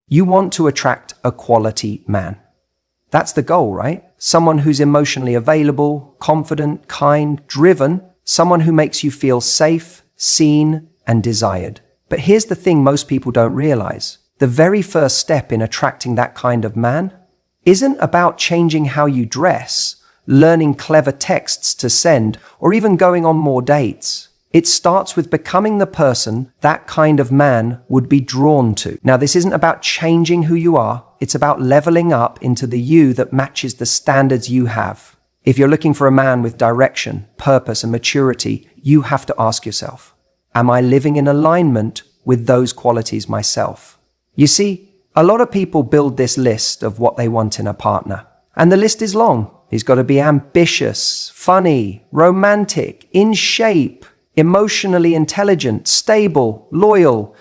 You want to attract a quality man. That's the goal, right? Someone who's emotionally available, confident, kind, driven, someone who makes you feel safe, seen, and desired. But here's the thing most people don't realize. The very first step in attracting that kind of man isn't about changing how you dress, learning clever texts to send, or even going on more dates. It starts with becoming the person that kind of man would be drawn to. Now, this isn't about changing who you are. It's about leveling up into the you that matches the standards you have. If you're looking for a man with direction, purpose, and maturity, you have to ask yourself, am I living in alignment with those qualities myself? You see, a lot of people build this list of what they want in a partner. And the list is long. He's got to be ambitious, funny, romantic, in shape, emotionally intelligent, stable, loyal.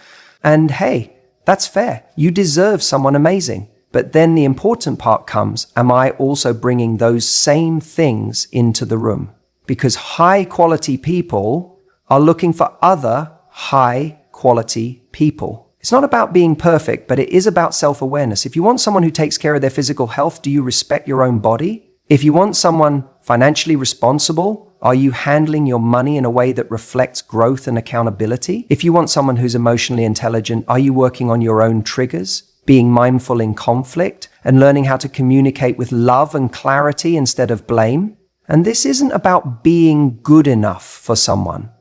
And hey, that's fair. You deserve someone amazing. But then the important part comes, am I also bringing those same things into the room? Because high quality people are looking for other high quality people. It's not about being perfect, but it is about self-awareness. If you want someone who takes care of their physical health, do you respect your own body? If you want someone financially responsible, are you handling your money in a way that reflects growth and accountability? If you want someone who's emotionally intelligent, are you working on your own triggers, being mindful in conflict, and learning how to communicate with love and clarity instead of blame? And this isn't about being good enough for someone.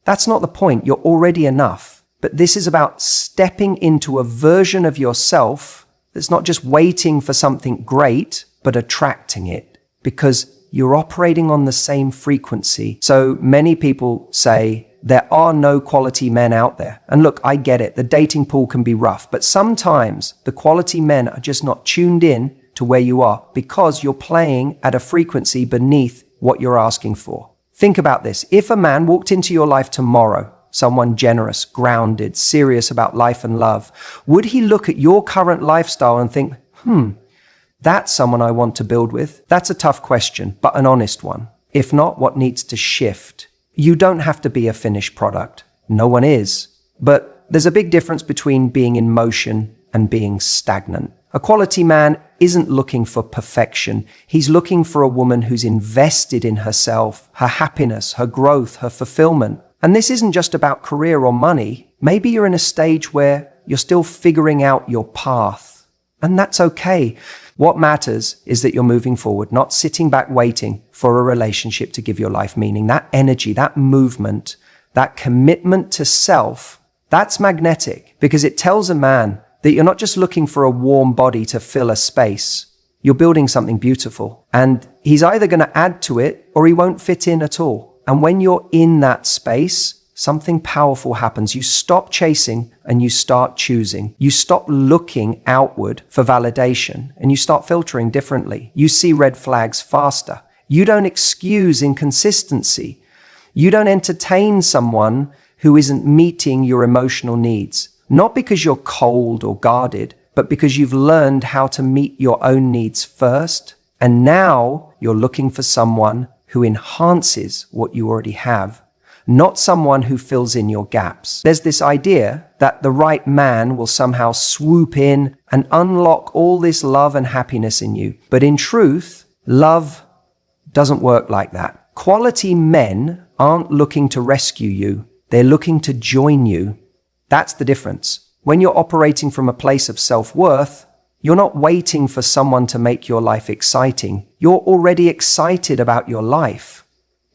That's not the point. You're already enough. But this is about stepping into a version of yourself that's not just waiting for something great, but attracting it, because you're operating on the same frequency. So many people say there are no quality men out there. And look, I get it. The dating pool can be rough, but sometimes the quality men are just not tuned in to where you are because you're playing at a frequency beneath what you're asking for. Think about this. If a man walked into your life tomorrow, someone generous, grounded, serious about life and love, would he look at your current lifestyle and think, that's someone I want to build with? That's a tough question, but an honest one. If not, what needs to shift? You don't have to be a finished product. No one is. But there's a big difference between being in motion and being stagnant. A quality man isn't looking for perfection. He's looking for a woman who's invested in herself, her happiness, her growth, her fulfillment. And this isn't just about career or money. Maybe you're in a stage where you're still figuring out your path. And that's okay. What matters is that you're moving forward, not sitting back waiting for a relationship to give your life meaning. That energy, that movement, that commitment to self, that's magnetic because it tells a man that you're not just looking for a warm body to fill a space. You're building something beautiful. And he's either going to add to it or he won't fit in at all. And when you're in that space, something powerful happens. You stop chasing and you start choosing. You stop looking outward for validation and you start filtering differently. You see red flags faster. You don't excuse inconsistency. You don't entertain someone who isn't meeting your emotional needs. Not because you're cold or guarded, but because you've learned how to meet your own needs first. And now you're looking for someone who enhances what you already have, not someone who fills in your gaps. There's this idea that the right man will somehow swoop in and unlock all this love and happiness in you. But in truth, love doesn't work like that. Quality men aren't looking to rescue you. They're looking to join you. That's the difference. When you're operating from a place of self-worth, you're not waiting for someone to make your life exciting. You're already excited about your life.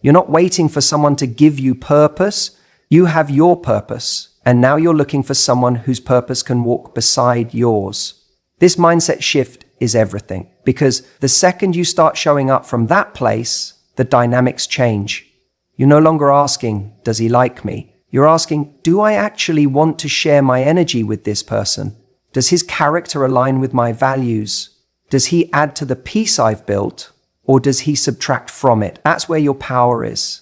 You're not waiting for someone to give you purpose. You have your purpose. And now you're looking for someone whose purpose can walk beside yours. This mindset shift is everything. Because the second you start showing up from that place, the dynamics change. You're no longer asking, does he like me? You're asking, do I actually want to share my energy with this person? Does his character align with my values? Does he add to the peace I've built, or does he subtract from it? That's where your power is.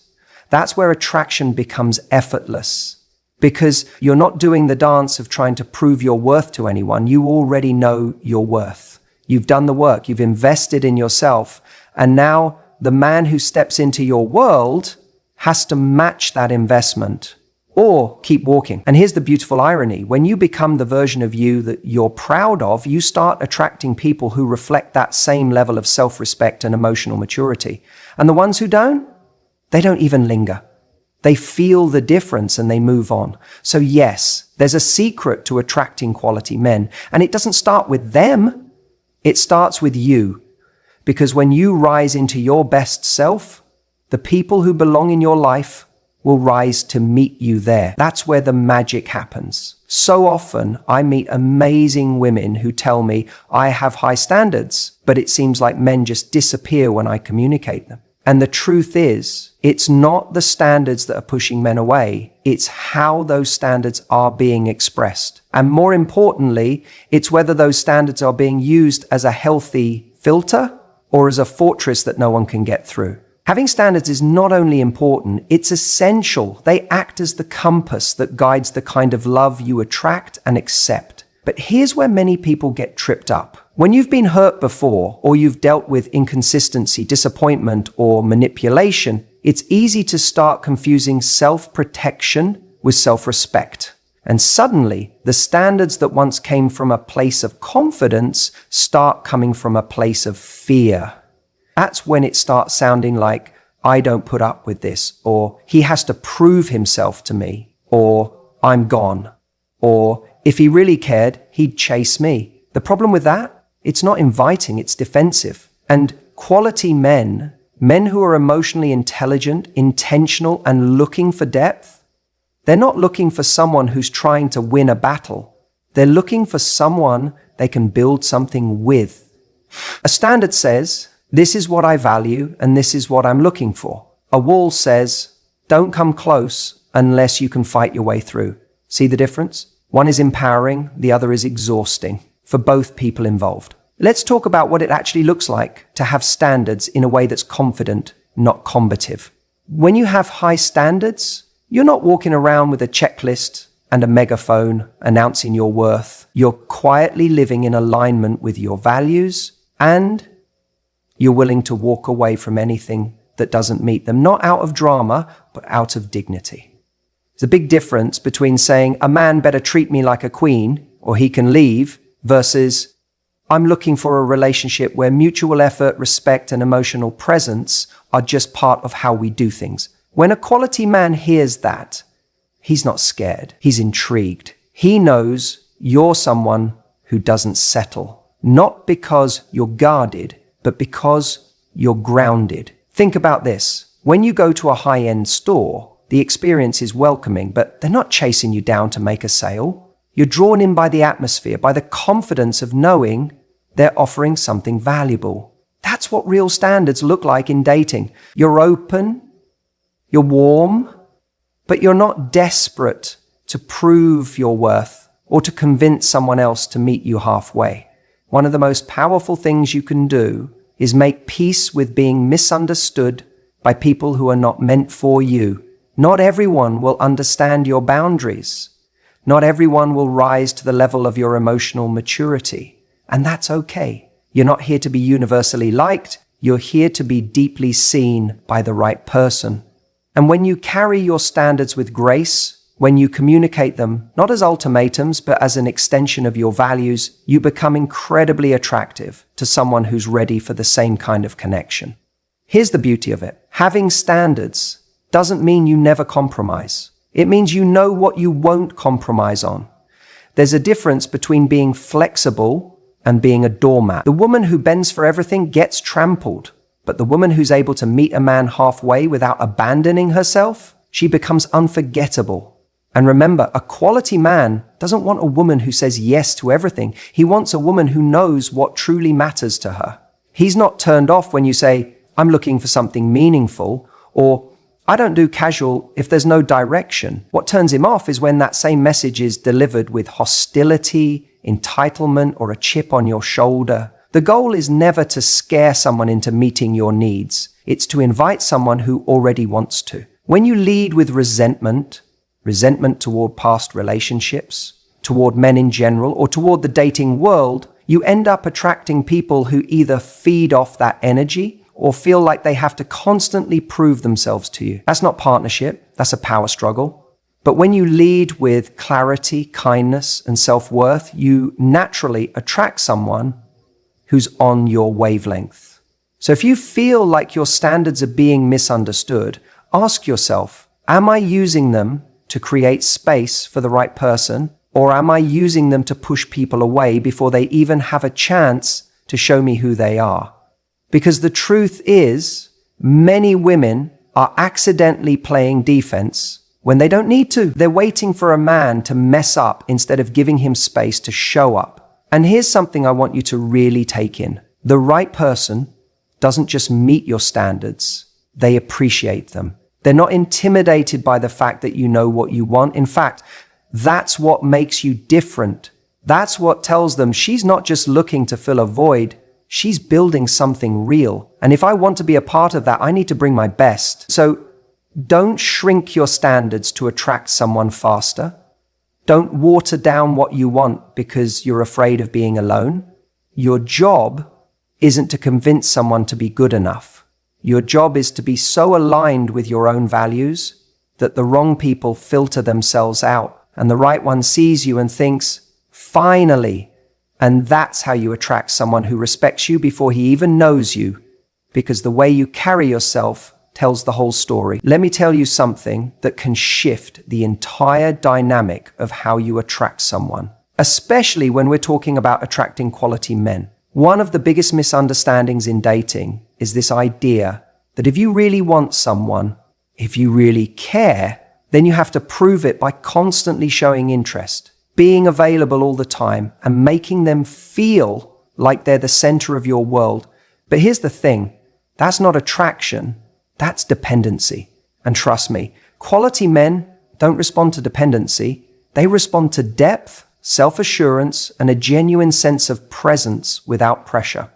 That's where attraction becomes effortless. Because you're not doing the dance of trying to prove your worth to anyone. You already know your worth. You've done the work. You've invested in yourself. And now the man who steps into your world has to match that investment. or keep walking. And here's the beautiful irony. When you become the version of you that you're proud of, you start attracting people who reflect that same level of self-respect and emotional maturity. And the ones who don't, they don't even linger. They feel the difference and they move on. So yes, there's a secret to attracting quality men. And it doesn't start with them. It starts with you. Because when you rise into your best self, the people who belong in your life will rise to meet you there. That's where the magic happens. So often I meet amazing women who tell me I have high standards, but it seems like men just disappear when I communicate them. And the truth is, it's not the standards that are pushing men away. It's how those standards are being expressed. And more importantly, it's whether those standards are being used as a healthy filter or as a fortress that no one can get through. Having standards is not only important, it's essential. They act as the compass that guides the kind of love you attract and accept. But here's where many people get tripped up. When you've been hurt before, or you've dealt with inconsistency, disappointment, or manipulation, it's easy to start confusing self-protection with self-respect. And suddenly, the standards that once came from a place of confidence start coming from a place of fear. That's when it starts sounding like, I don't put up with this, or he has to prove himself to me, or I'm gone, or if he really cared, he'd chase me. The problem with that? It's not inviting, it's defensive. And quality men who are emotionally intelligent, intentional, and looking for depth, they're not looking for someone who's trying to win a battle. They're looking for someone they can build something with. A standard says, this is what I value and this is what I'm looking for. A wall says, don't come close unless you can fight your way through. See the difference? One is empowering, the other is exhausting for both people involved. Let's talk about what it actually looks like to have standards in a way that's confident, not combative. When you have high standards, you're not walking around with a checklist and a megaphone announcing your worth. You're quietly living in alignment with your values, and you're willing to walk away from anything that doesn't meet them, not out of drama, but out of dignity. There's a big difference between saying a man better treat me like a queen or he can leave versus I'm looking for a relationship where mutual effort, respect, and emotional presence are just part of how we do things. When a quality man hears that, he's not scared. He's intrigued. He knows you're someone who doesn't settle, not because you're guarded, but because you're grounded. Think about this. When you go to a high-end store, the experience is welcoming, but they're not chasing you down to make a sale. You're drawn in by the atmosphere, by the confidence of knowing they're offering something valuable. That's what real standards look like in dating. You're open, you're warm, but you're not desperate to prove your worth or to convince someone else to meet you halfway. One of the most powerful things you can do is make peace with being misunderstood by people who are not meant for you. Not everyone will understand your boundaries. Not everyone will rise to the level of your emotional maturity. And that's okay. You're not here to be universally liked. You're here to be deeply seen by the right person. And when you carry your standards with grace, when you communicate them, not as ultimatums, but as an extension of your values, you become incredibly attractive to someone who's ready for the same kind of connection. Here's the beauty of it. Having standards doesn't mean you never compromise. It means you know what you won't compromise on. There's a difference between being flexible and being a doormat. The woman who bends for everything gets trampled, but the woman who's able to meet a man halfway without abandoning herself, she becomes unforgettable. And remember, a quality man doesn't want a woman who says yes to everything. He wants a woman who knows what truly matters to her. He's not turned off when you say, I'm looking for something meaningful, or I don't do casual if there's no direction. What turns him off is when that same message is delivered with hostility, entitlement, or a chip on your shoulder. The goal is never to scare someone into meeting your needs. It's to invite someone who already wants to. When you lead with resentment toward past relationships, toward men in general, or toward the dating world, you end up attracting people who either feed off that energy or feel like they have to constantly prove themselves to you. That's not partnership, that's a power struggle. But when you lead with clarity, kindness, and self-worth, you naturally attract someone who's on your wavelength. So if you feel like your standards are being misunderstood, ask yourself, am I using them to create space for the right person, or am I using them to push people away before they even have a chance to show me who they are? Because the truth is, many women are accidentally playing defense when they don't need to. They're waiting for a man to mess up instead of giving him space to show up. And here's something I want you to really take in. The right person doesn't just meet your standards, they appreciate them. They're not intimidated by the fact that you know what you want. In fact, that's what makes you different. That's what tells them she's not just looking to fill a void, she's building something real. And if I want to be a part of that, I need to bring my best. So don't shrink your standards to attract someone faster. Don't water down what you want because you're afraid of being alone. Your job isn't to convince someone to be good enough. Your job is to be so aligned with your own values that the wrong people filter themselves out and the right one sees you and thinks, finally. And that's how you attract someone who respects you before he even knows you, because the way you carry yourself tells the whole story. Let me tell you something that can shift the entire dynamic of how you attract someone, especially when we're talking about attracting quality men. One of the biggest misunderstandings in dating is this idea that if you really want someone, if you really care, then you have to prove it by constantly showing interest, being available all the time, and making them feel like they're the center of your world. But here's the thing, that's not attraction, that's dependency. And trust me, quality men don't respond to dependency, they respond to depth, self-assurance, and a genuine sense of presence without pressure.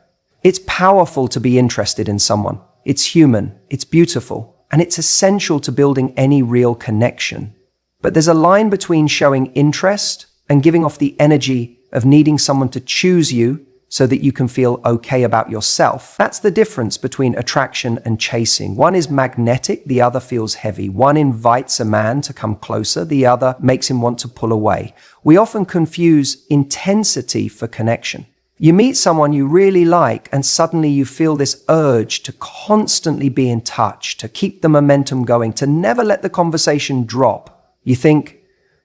It's powerful to be interested in someone. It's human, it's beautiful, and it's essential to building any real connection. But there's a line between showing interest and giving off the energy of needing someone to choose you so that you can feel okay about yourself. That's the difference between attraction and chasing. One is magnetic, the other feels heavy. One invites a man to come closer, the other makes him want to pull away. We often confuse intensity for connection. You meet someone you really like and suddenly you feel this urge to constantly be in touch, to keep the momentum going, to never let the conversation drop. You think,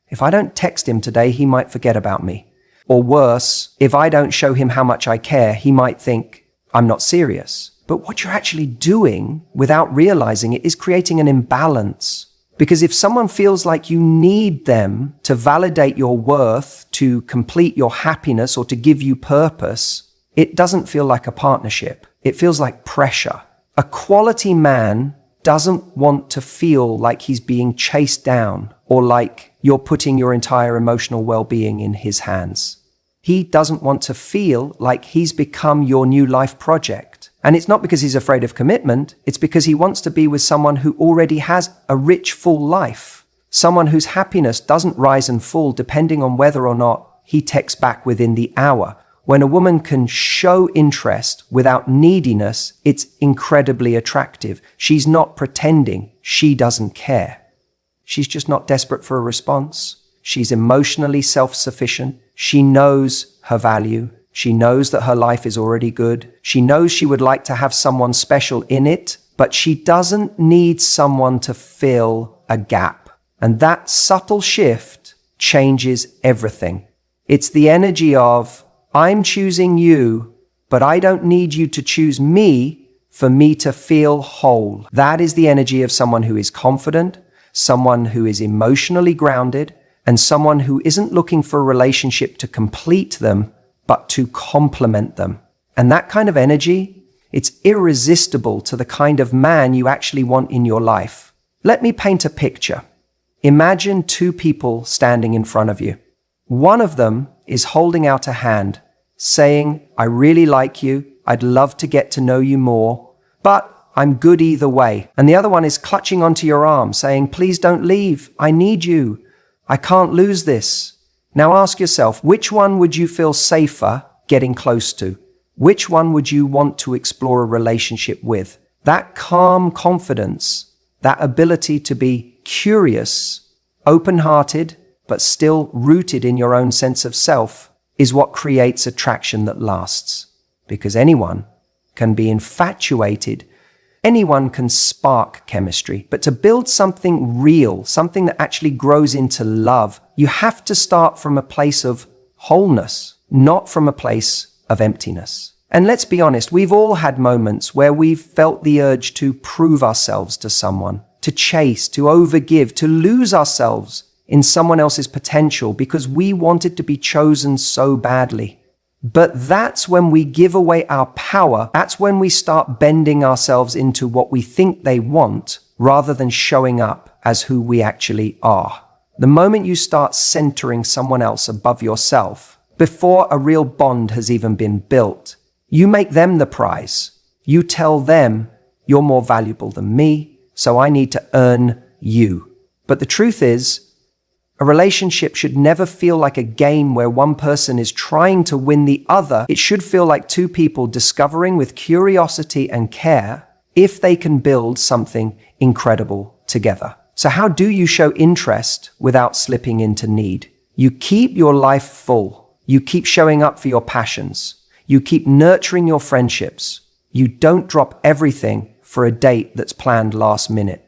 if I don't text him today, he might forget about me. Or worse, if I don't show him how much I care, he might think I'm not serious. But what you're actually doing without realizing it is creating an imbalance. Because if someone feels like you need them to validate your worth, to complete your happiness, or to give you purpose, it doesn't feel like a partnership. It feels like pressure. A quality man doesn't want to feel like he's being chased down or like you're putting your entire emotional well-being in his hands. He doesn't want to feel like he's become your new life project. And it's not because he's afraid of commitment, it's because he wants to be with someone who already has a rich, full life. Someone whose happiness doesn't rise and fall depending on whether or not he texts back within the hour. When a woman can show interest without neediness, it's incredibly attractive. She's not pretending she doesn't care. She's just not desperate for a response. She's emotionally self-sufficient. She knows her value. She knows that her life is already good. She knows she would like to have someone special in it, but she doesn't need someone to fill a gap. And that subtle shift changes everything. It's the energy of, I'm choosing you, but I don't need you to choose me for me to feel whole. That is the energy of someone who is confident, someone who is emotionally grounded, and someone who isn't looking for a relationship to complete them, but to complement them. And that kind of energy, it's irresistible to the kind of man you actually want in your life. Let me paint a picture. Imagine two people standing in front of you. One of them is holding out a hand, saying, I really like you, I'd love to get to know you more, but I'm good either way. And the other one is clutching onto your arm, saying, please don't leave, I need you, I can't lose this. Now ask yourself, which one would you feel safer getting close to? Which one would you want to explore a relationship with? That calm confidence, that ability to be curious open-hearted, but still rooted in your own sense of self, is what creates attraction that lasts. Because anyone can be infatuated, anyone can spark chemistry, but to build something real, something that actually grows into love, you have to start from a place of wholeness, not from a place of emptiness. And let's be honest, we've all had moments where we've felt the urge to prove ourselves to someone, to chase, to overgive, to lose ourselves in someone else's potential because we wanted to be chosen so badly. But that's when we give away our power. That's when we start bending ourselves into what we think they want rather than showing up as who we actually are. The moment you start centering someone else above yourself, before a real bond has even been built, you make them the prize. You tell them, you're more valuable than me, so I need to earn you. But the truth is, a relationship should never feel like a game where one person is trying to win the other. It should feel like two people discovering with curiosity and care if they can build something incredible together. So how do you show interest without slipping into need? You keep your life full. You keep showing up for your passions. You keep nurturing your friendships. You don't drop everything for a date that's planned last minute.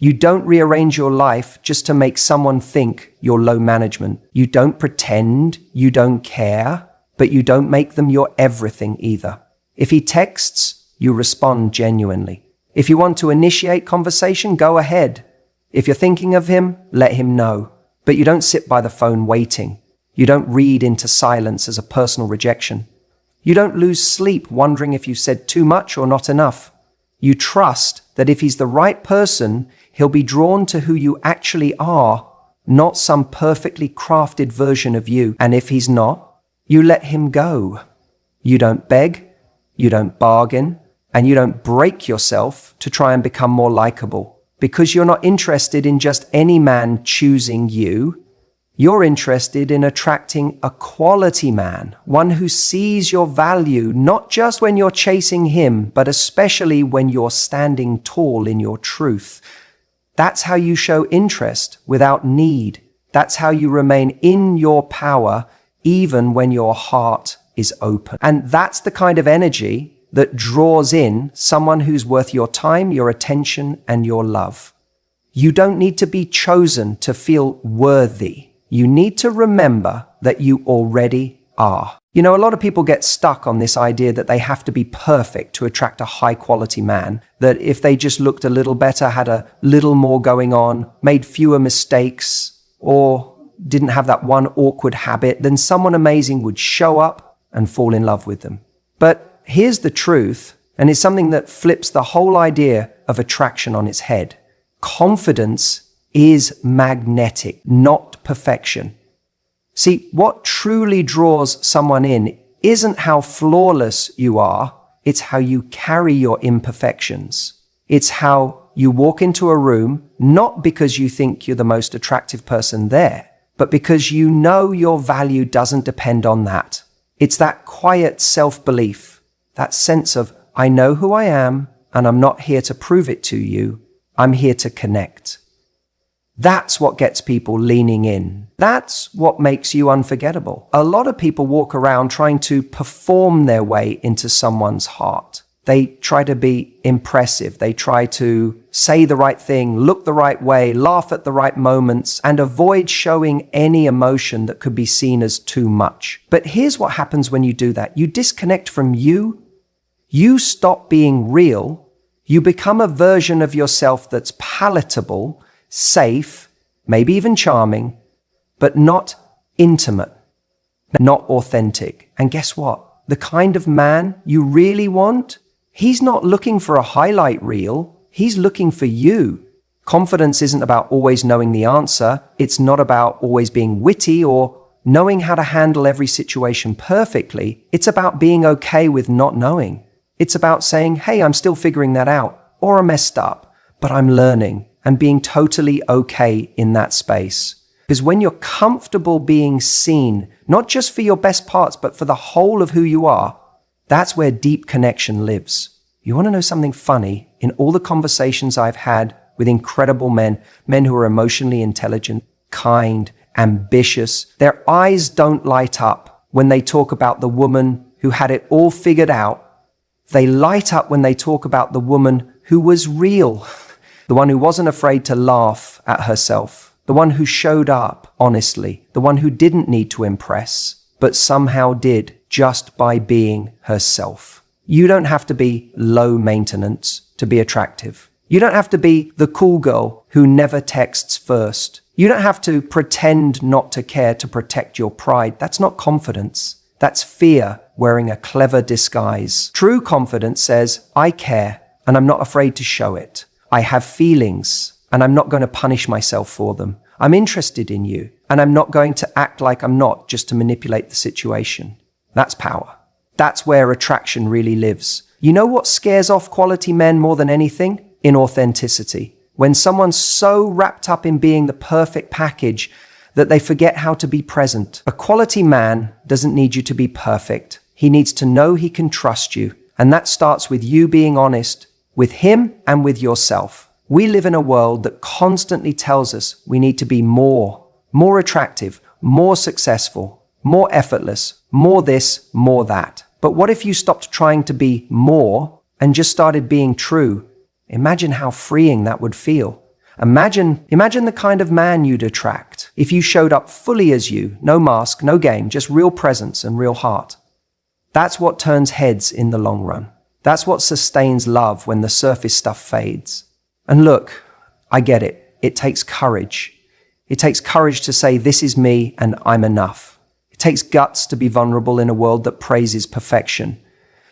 You don't rearrange your life just to make someone think you're low management. You don't pretend you don't care, but you don't make them your everything either. If he texts, you respond genuinely. If you want to initiate conversation, go ahead. If you're thinking of him, let him know. But you don't sit by the phone waiting. You don't read into silence as a personal rejection. You don't lose sleep wondering if you said too much or not enough. You trust that if he's the right person, he'll be drawn to who you actually are, not some perfectly crafted version of you. And if he's not, you let him go. You don't beg, you don't bargain, and you don't break yourself to try and become more likable. Because you're not interested in just any man choosing you. You're interested in attracting a quality man, one who sees your value, not just when you're chasing him, but especially when you're standing tall in your truth. That's how you show interest without need. That's how you remain in your power, even when your heart is open. And that's the kind of energy that draws in someone who's worth your time, your attention, and your love. You don't need to be chosen to feel worthy. You need to remember that you already are. You know, a lot of people get stuck on this idea that they have to be perfect to attract a high-quality man, that if they just looked a little better, had a little more going on, made fewer mistakes, or didn't have that one awkward habit, then someone amazing would show up and fall in love with them. But here's the truth, and it's something that flips the whole idea of attraction on its head. Confidence is magnetic, not perfection. See, what truly draws someone in isn't how flawless you are, it's how you carry your imperfections. It's how you walk into a room, not because you think you're the most attractive person there, but because you know your value doesn't depend on that. It's that quiet self-belief, that sense of, I know who I am, and I'm not here to prove it to you, I'm here to connect. That's what gets people leaning in. That's what makes you unforgettable. A lot of people walk around trying to perform their way into someone's heart. They try to be impressive. They try to say the right thing, look the right way, laugh at the right moments, and avoid showing any emotion that could be seen as too much. But here's what happens when you do that. You disconnect from you. You stop being real. You become a version of yourself that's palatable, safe, maybe even charming, but not intimate, not authentic. And guess what? The kind of man you really want, he's not looking for a highlight reel. He's looking for you. Confidence isn't about always knowing the answer. It's not about always being witty or knowing how to handle every situation perfectly. It's about being okay with not knowing. It's about saying, hey, I'm still figuring that out, or I messed up, but I'm learning. And being totally okay in that space. Because when you're comfortable being seen, not just for your best parts, but for the whole of who you are, that's where deep connection lives. You want to know something funny? In all the conversations I've had with incredible men who are emotionally intelligent, kind, ambitious. Their eyes don't light up when they talk about the woman who had it all figured out. They light up when they talk about the woman who was real, the one who wasn't afraid to laugh at herself, the one who showed up honestly, the one who didn't need to impress, but somehow did just by being herself. You don't have to be low maintenance to be attractive. You don't have to be the cool girl who never texts first. You don't have to pretend not to care to protect your pride. That's not confidence. That's fear wearing a clever disguise. True confidence says, I care and I'm not afraid to show it. I have feelings and I'm not going to punish myself for them. I'm interested in you and I'm not going to act like I'm not just to manipulate the situation. That's power. That's where attraction really lives. You know what scares off quality men more than anything? Inauthenticity. When someone's so wrapped up in being the perfect package that they forget how to be present. A quality man doesn't need you to be perfect. He needs to know he can trust you. And that starts with you being honest with him and with yourself. We live in a world that constantly tells us we need to be more attractive, more successful, more effortless, more this, more that. But what if you stopped trying to be more and just started being true? Imagine how freeing that would feel. Imagine the kind of man you'd attract if you showed up fully as you, no mask, no game, just real presence and real heart. That's what turns heads in the long run. That's what sustains love when the surface stuff fades. And look, I get it. It takes courage. It takes courage to say, this is me and I'm enough. It takes guts to be vulnerable in a world that praises perfection.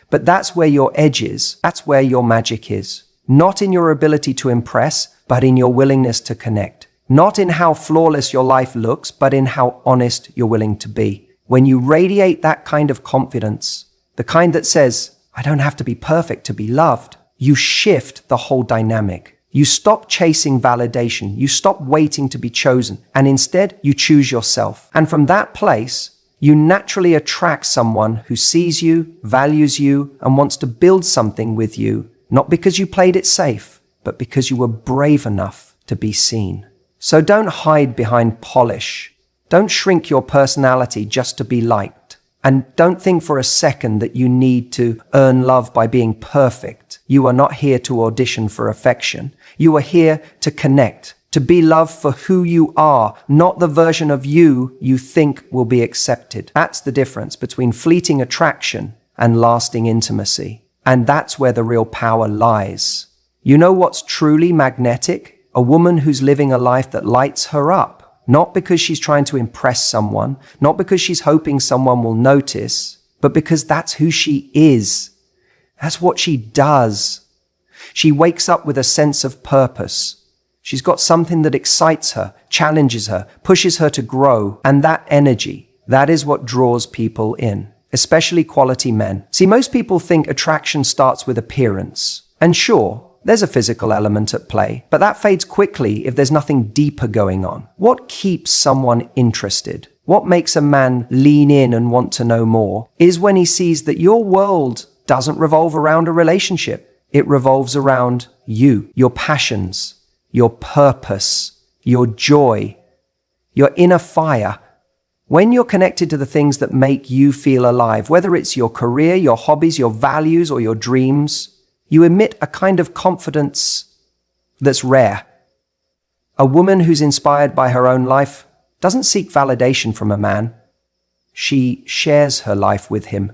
But that's where your edge is. That's where your magic is. Not in your ability to impress, but in your willingness to connect. Not in how flawless your life looks, but in how honest you're willing to be. When you radiate that kind of confidence, the kind that says, I don't have to be perfect to be loved, you shift the whole dynamic. You stop chasing validation. You stop waiting to be chosen. And instead, you choose yourself. And from that place, you naturally attract someone who sees you, values you, and wants to build something with you, not because you played it safe, but because you were brave enough to be seen. So don't hide behind polish. Don't shrink your personality just to be liked. And don't think for a second that you need to earn love by being perfect. You are not here to audition for affection. You are here to connect, to be loved for who you are, not the version of you you think will be accepted. That's the difference between fleeting attraction and lasting intimacy. And that's where the real power lies. You know what's truly magnetic? A woman who's living a life that lights her up. Not because she's trying to impress someone, not because she's hoping someone will notice, but because that's who she is. That's what she does. She wakes up with a sense of purpose. She's got something that excites her, challenges her, pushes her to grow. And that energy, that is what draws people in, especially quality men. See, most people think attraction starts with appearance. And sure, there's a physical element at play, but that fades quickly if there's nothing deeper going on. What keeps someone interested? What makes a man lean in and want to know more is when he sees that your world doesn't revolve around a relationship. It revolves around you, your passions, your purpose, your joy, your inner fire. When you're connected to the things that make you feel alive, whether it's your career, your hobbies, your values, or your dreams, you emit a kind of confidence that's rare. A woman who's inspired by her own life doesn't seek validation from a man. She shares her life with him.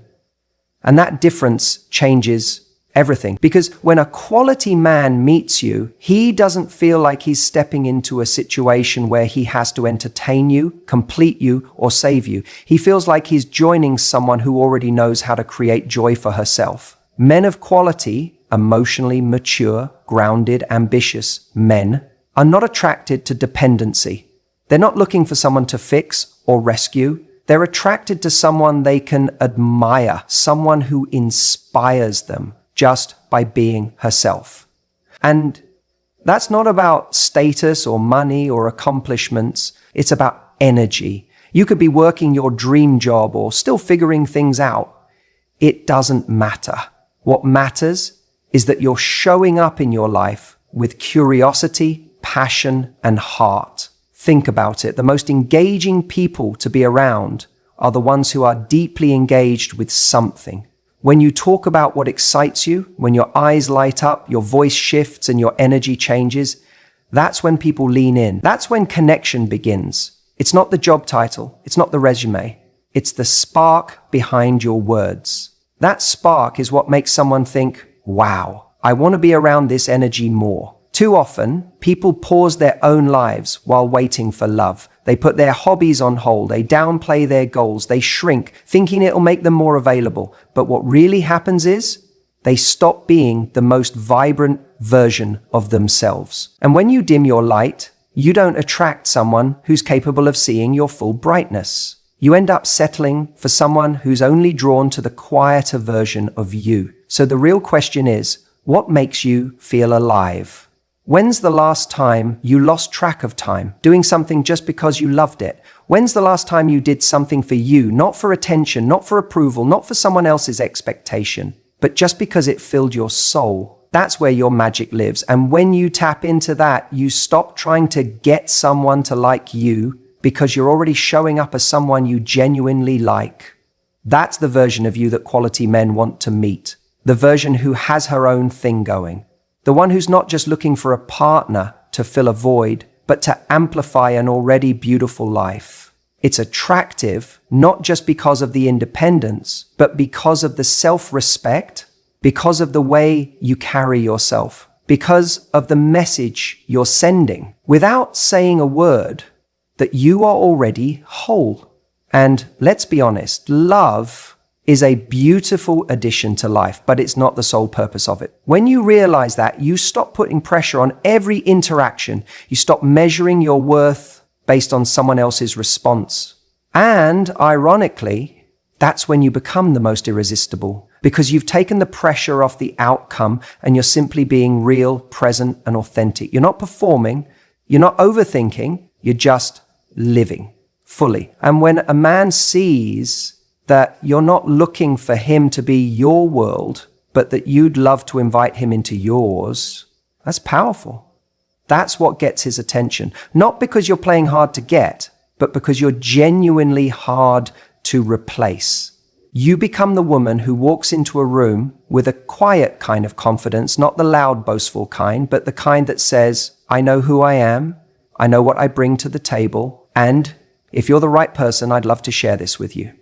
And that difference changes everything. Because when a quality man meets you, he doesn't feel like he's stepping into a situation where he has to entertain you, complete you, or save you. He feels like he's joining someone who already knows how to create joy for herself. Men of quality, emotionally mature, grounded, ambitious men are not attracted to dependency. They're not looking for someone to fix or rescue. They're attracted to someone they can admire, someone who inspires them just by being herself. And that's not about status or money or accomplishments. It's about energy. You could be working your dream job or still figuring things out. It doesn't matter. What matters is that you're showing up in your life with curiosity, passion, and heart. Think about it. The most engaging people to be around are the ones who are deeply engaged with something. When you talk about what excites you, when your eyes light up, your voice shifts and your energy changes, that's when people lean in. That's when connection begins. It's not the job title. It's not the resume. It's the spark behind your words. That spark is what makes someone think, wow, I want to be around this energy more. Too often, people pause their own lives while waiting for love. They put their hobbies on hold. They downplay their goals. They shrink, thinking it'll make them more available. But what really happens is they stop being the most vibrant version of themselves. And when you dim your light, you don't attract someone who's capable of seeing your full brightness. You end up settling for someone who's only drawn to the quieter version of you. So the real question is, what makes you feel alive? When's the last time you lost track of time, doing something just because you loved it? When's the last time you did something for you, not for attention, not for approval, not for someone else's expectation, but just because it filled your soul? That's where your magic lives. And when you tap into that, you stop trying to get someone to like you because you're already showing up as someone you genuinely like. That's the version of you that quality men want to meet. The version who has her own thing going. The one who's not just looking for a partner to fill a void, but to amplify an already beautiful life. It's attractive, not just because of the independence, but because of the self-respect, because of the way you carry yourself, because of the message you're sending, without saying a word, that you are already whole. And let's be honest, love is a beautiful addition to life, but it's not the sole purpose of it. When you realize that, you stop putting pressure on every interaction. You stop measuring your worth based on someone else's response. And ironically, that's when you become the most irresistible, because you've taken the pressure off the outcome and you're simply being real, present, and authentic. You're not performing, you're not overthinking, you're just living fully. And when a man sees that you're not looking for him to be your world, but that you'd love to invite him into yours, that's powerful. That's what gets his attention. Not because you're playing hard to get, but because you're genuinely hard to replace. You become the woman who walks into a room with a quiet kind of confidence, not the loud, boastful kind, but the kind that says, I know who I am, I know what I bring to the table, and if you're the right person, I'd love to share this with you.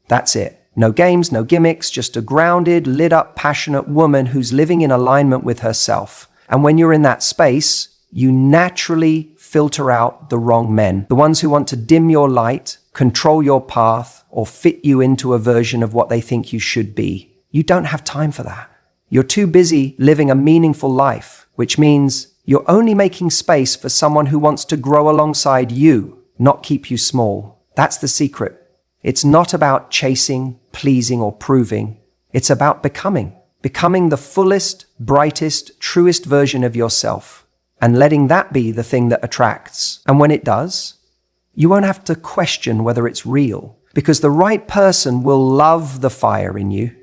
That's it. No games, no gimmicks, just a grounded, lit up, passionate woman who's living in alignment with herself. And when you're in that space, you naturally filter out the wrong men, the ones who want to dim your light, control your path, or fit you into a version of what they think you should be. You don't have time for that. You're too busy living a meaningful life, which means you're only making space for someone who wants to grow alongside you, not keep you small. That's the secret. It's not about chasing, pleasing, or proving. It's about becoming the fullest, brightest, truest version of yourself, and letting that be the thing that attracts. And when it does, you won't have to question whether it's real, because the right person will love the fire in you,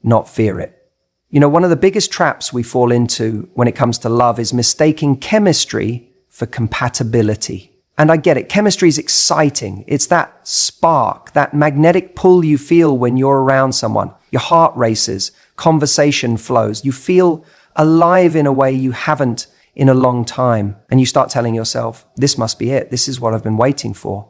not fear it. You know, one of the biggest traps we fall into when it comes to love is mistaking chemistry for compatibility. And I get it. Chemistry is exciting. It's that spark, that magnetic pull you feel when you're around someone. Your heart races, conversation flows. You feel alive in a way you haven't in a long time. And you start telling yourself, this must be it. This is what I've been waiting for.